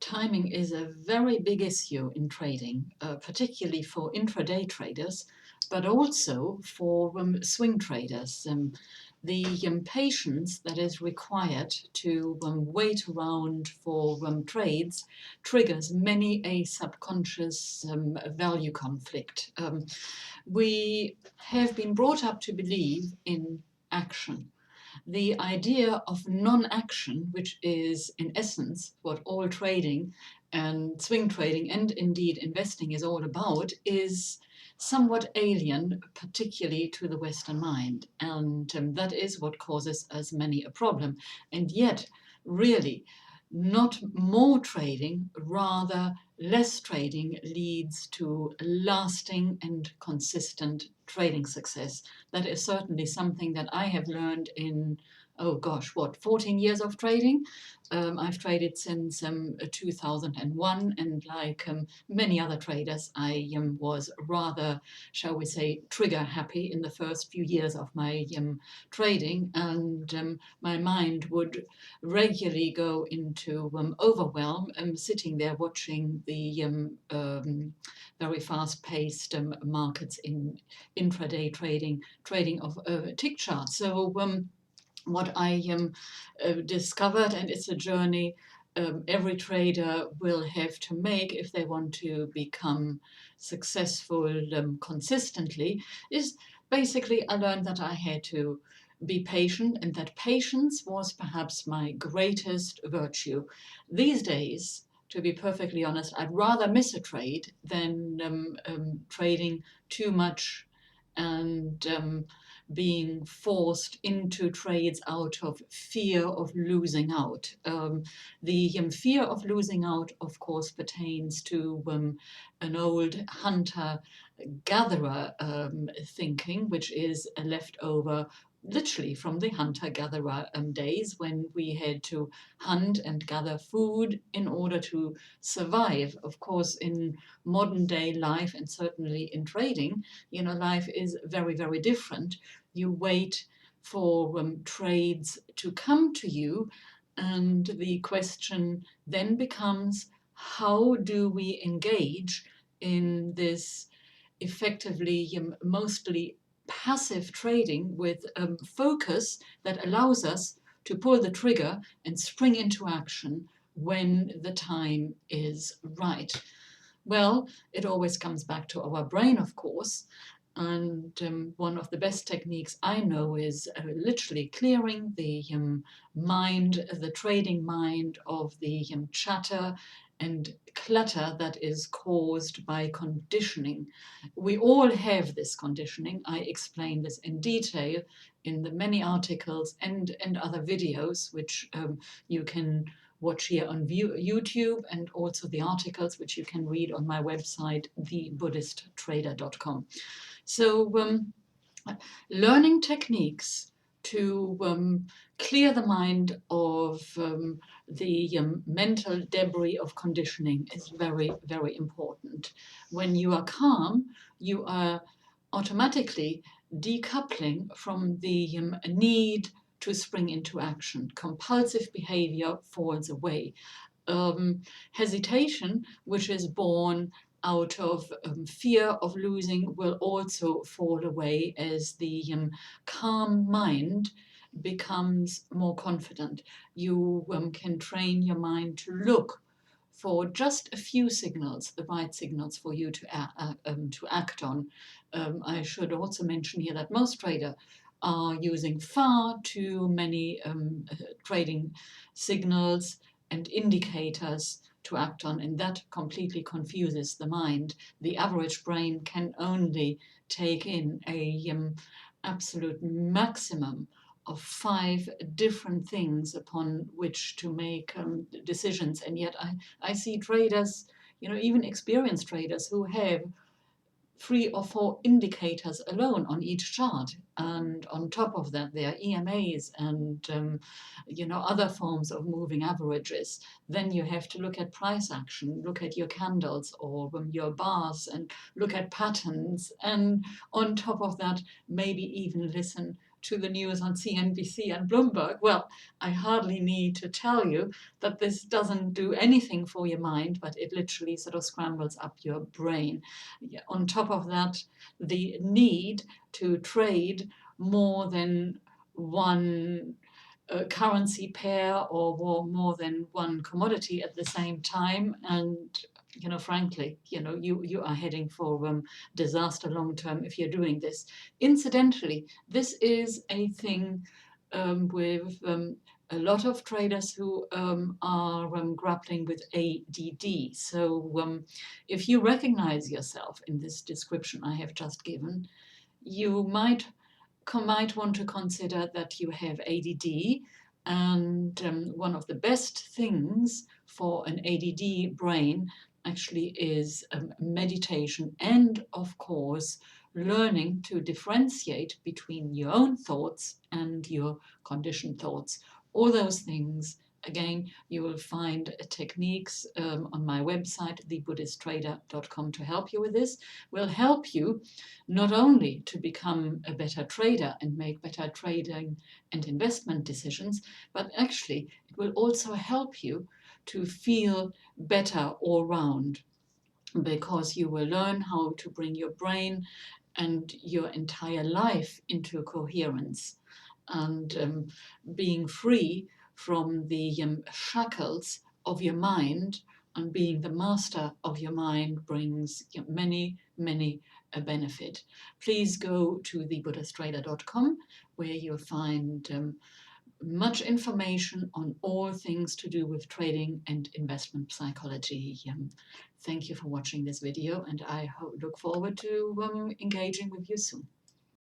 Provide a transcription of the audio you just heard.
Timing is a very big issue in trading, particularly for intraday traders, but also for swing traders. The patience that is required to wait around for trades triggers many a subconscious value conflict. We have been brought up to believe in action. The idea of non-action, which is in essence what all trading and swing trading and indeed investing is all about, is somewhat alien, particularly to the Western mind. And that is what causes us many a problem. And yet, really, not more trading, rather less trading leads to lasting and consistent trading success. That is certainly something that I have learned in, oh gosh, what, 14 years of trading? I've traded since 2001, and like many other traders, I was rather, shall we say, trigger happy in the first few years of my trading, and my mind would regularly go into overwhelm, sitting there watching the very fast-paced markets in intraday trading of tick charts. So what I discovered, and it's a journey every trader will have to make if they want to become successful consistently, is basically I learned that I had to be patient, and that patience was perhaps my greatest virtue. These days, to be perfectly honest, I'd rather miss a trade than trading too much and being forced into trades out of fear of losing out. The fear of losing out, of course, pertains to an old hunter gatherer thinking, which is a leftover literally from the hunter-gatherer days, when we had to hunt and gather food in order to survive. Of course, in modern day life, and certainly in trading, life is very, very different. You wait for trades to come to you, and the question then becomes, how do we engage in this effectively mostly passive trading with focus that allows us to pull the trigger and spring into action when the time is right? Well, it always comes back to our brain, of course. And one of the best techniques I know is literally clearing the mind, the trading mind, of the chatter and clutter that is caused by conditioning. We all have this conditioning. I explain this in detail in the many articles and other videos, which you can watch here on YouTube, and also the articles which you can read on my website, thebuddhisttrader.com. So learning techniques to clear the mind of the mental debris of conditioning is very, very important. When you are calm, you are automatically decoupling from the need to spring into action. Compulsive behavior falls away. Hesitation, which is born out of fear of losing, will also fall away as the calm mind becomes more confident. You can train your mind to look for just a few signals, the right signals for you to act on. I should also mention here that most traders are using far too many trading signals and indicators to act on, and that completely confuses the mind. The average brain can only take in a absolute maximum of 5 different things upon which to make decisions. And yet I see traders, even experienced traders, who have 3 or 4 indicators alone on each chart, and on top of that there are EMAs and other forms of moving averages. Then you have to look at price action, look at your candles or your bars, and look at patterns, and on top of that maybe even listen to the news on CNBC and Bloomberg, well, I hardly need to tell you that this doesn't do anything for your mind, but it literally sort of scrambles up your brain. On top of that, the need to trade more than one currency pair or more than one commodity at the same time, and frankly, you are heading for disaster long term if you're doing this. Incidentally, this is a thing with a lot of traders who are grappling with ADD. So if you recognize yourself in this description I have just given, you might want to consider that you have ADD. And one of the best things for an ADD brain actually is meditation and, of course, learning to differentiate between your own thoughts and your conditioned thoughts. All those things, again, you will find techniques on my website, thebuddhisttrader.com, to help you with this. Will help you not only to become a better trader and make better trading and investment decisions, but actually it will also help you to feel better all round, because you will learn how to bring your brain and your entire life into coherence, and being free from the shackles of your mind and being the master of your mind brings many, many a benefit. Please go to thebuddhisttrader.com, where you'll find much information on all things to do with trading and investment psychology. Thank you for watching this video, and I look forward to engaging with you soon.